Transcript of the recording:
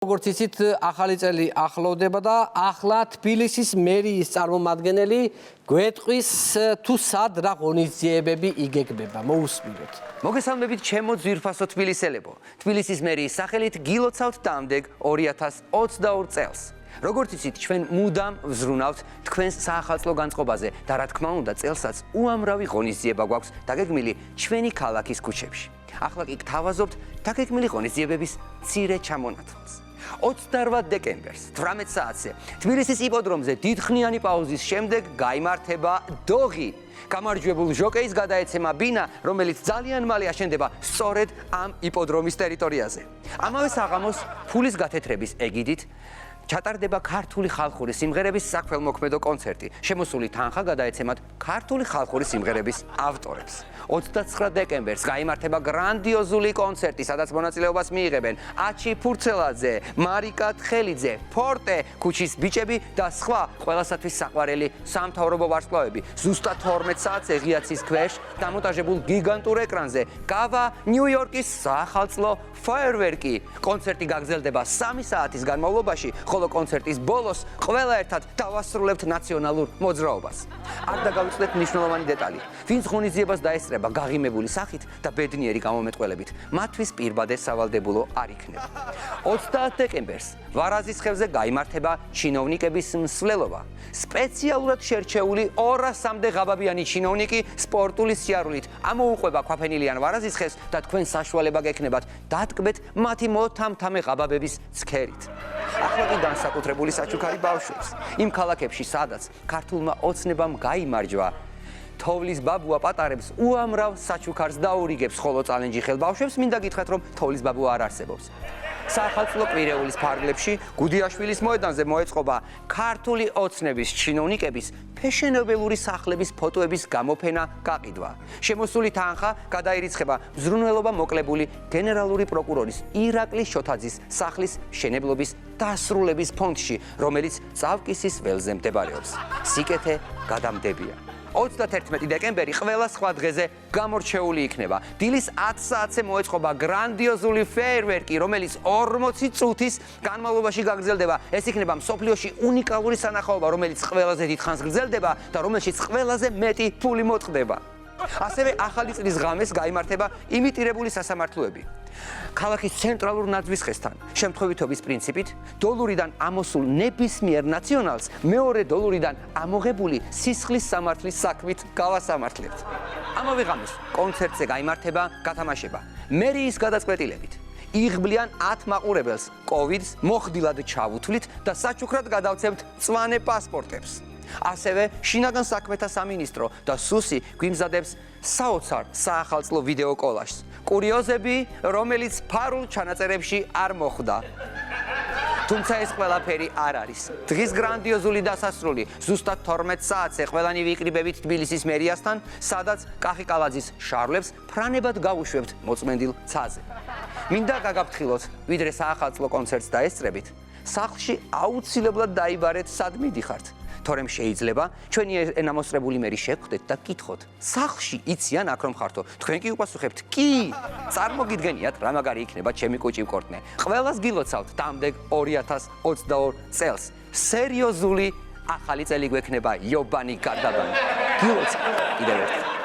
როგორც იცით, ახალი წელი ახლოვდება და ახლა თბილისის მერიის წარმომადგენელი გვეტყვის თუ სად რა ღონისძიებები იგეგმება. მოусმინოთ. მოგესალმებით ჩემო ძვირფასო თბილისელებო. თბილისის მერიის სახელით გილოცავთ დამდეგ 2022 წელს. როგორც იცით, ჩვენ მუდამ ვზრუნავთ თქვენს საახალწლო განწყობაზე და რა თქმა უნდა, წელსაც უამრავი ღონისძიება გვაქვს დაგეგმილი ჩვენი ქალაქის ქუჩებში. ახლა კი გთავაზობთ დაგეგმილი ღონისძიებების მცირე ჩამონათვალს. 28 დეკემბერს 18 საათზე თბილისის იპოდრომზე დიდხნიანი პაუზის შემდეგ გაიმართება დოღი. გამარჯვებულ ჟოკეის გადაეცემა ბინა, რომელიც ძალიან მალე აშენდება სწორედ ამ იპოდრომის ტერიტორიაზე. ამავე საღამოს ფულის გათეთრების ეგიდით ჩატარდება ქართული ხალხური სიმღერების საქველმოქმედო კონცერტი. შემოსული თანხა გადაეცემათ ქართული ხალხური სიმღერების ავტორებს. 29 დეკემბერს გაიმართება გრანდიოზული კონცერტი, სადაც მონაწილეობას მიიღებენ აჩი ფურცელაძე, მარიკა თხელიძე, ფორტე, ქუჩის ბიჭები და სხვა ყველასათვის საყვარელი სამთავრობო ვარსკვლავები. ზუსტად 12 საათზე ღიაცის ქვეშ დამონტაჟებულ გიგანტურ ეკრანზე გავა ნიუ-იორკის საახალწლო ფაიერვერკი. კონცერტი გაგრძელდება 3 საათის განმავლობაში, ხოლო კონცერტის ბოლოს ყველა ერთად დავასრულებთ ნაციონალურ მოძრაობას. არ დაგავიწყდეთ მნიშვნელოვანი დეტალი. ვინც ღონისძიებას დაესწრება გაღიმებული სახით და ბედნიერი გამომეტყველებით, მათთვის პირბადე სავალდებულო არ იქნება. 30 დეკემბერს ვარაზის ხევზე გაიმართება ჩინოვნიკების მსვლელობა. სპეციალურად შერჩეული 200-მდე ღაბაბიანი ჩინოვნიკი სპორტული სიარულით ამოუყვება ქვაფენილიან ვარაზის ხევს და თქვენ საშუალება გექნებათ დატკბეთ მათი მოთამთამე ღაბაბების ცქერით. ახლა კი განსაკუთრებული საჩუქარი ბავშვებს. იმ ქალაქებში, სადაც ქართულმა ოცნებამ გაიმარჯვა, თოვლის ბაბუა პატარებს უამრავ საჩუქარს დაურიგებს, ხოლო წალენჯიხელ ბავშვებს მინდა გითხრათ, რომ თოვლის ბაბუა არ არსებობს. საახალწლო კვირეულის ფარგლებში გუდიაშვილის მოედანზე მოეწყობა ქართული ოცნების ჩინოვნიკების ფეშენებელური სახლების ფოტოების გამოფენა გაყიდვა. შემოსული თანხა გადაირიცხება მზრუნველობა მოკლებული გენერალური პროკურორის ირაკლი შოთაძის სახლის მშენებლობის დასრულების ფონდში, რომელიც წავკისის ველზე მდებარეობს. სიკეთე გადამდებია. 31 დეკემბერი ყველა სხვა დღეზე გამორჩეული იქნება. დილის 10 საათზე მოეწყობა გრანდიოზული ფეიერვერკი, რომელიც 40 წუთის განმავლობაში გაგრძელდება. ეს იქნება მსოფლიოში უნიკალური სანახაობა, რომელიც ყველაზე დიდხანს გრძელდება და რომელშიც ყველაზე მეტი ფული მოწყდება. ასევე ახალი წლის ღამეს გაიმართება იმიტირებული სასამართლოები. ქალაქის ცენტრალურ ნაძვის ხესთან შემთხვევითობის პრინციპით დოლურიდან ამოსულ ნებისმიერ ნაციონალს მეორე დოლურიდან ამოღებული სისხლის სამართლის საქმით გავასამართლებთ. ამავე ღამეს კონცერტზე გაიმართება გათამაშება მერიის გადაწყვეტილებით. იღბლიან 10 მაყურებელს კოვიდს მოხდილად ჩავუთვლით და საჩუქრად გადავცემთ მწვანე პასპორტებს. ასევე შინაგან საქმეთა სამინისტრო და სუსი გვიმზადებს საოცარ საახალწლო ვიდეო კოლაჟს. კურიოზები, რომელიც ფარულ ჩანაწერებში არ მოხვდა. თუმცა ეს ყველაფერი არ არის. დღის გრანდიოზული დასასრული ზუსტად 12 საათზე ყველანი ვიკრიბებით თბილისის მერიასთან, სადაც კახიკალაძის შარლებს ფრანებად გავუშვებთ მოწმენდილ ცაზე. მინდა გაგაფრთხილოთ, ვიდრე საახალწლო კონცერტს დაესწრებით, სახლში აუცილებლად დაიბარეთ სად მიდიხართ. თორემ შეიძლება ჩვენი ენამოსწრებული მერი შეგხვდეთ და გითხოთ, სახლში იციან აქ რომ ხართო? თქვენ კი უპასუხებთ, კი. წარმოგიდგენიათ რა მაგარი იქნება ჩემი კუჭი მკორტნე. ყველას გილოცავთ დამდეგ 2022 წელს. სერიოზული ახალი წელი გვექნება იობანი გარდაბანი. გილოცავთ კიდევ ერთხელ.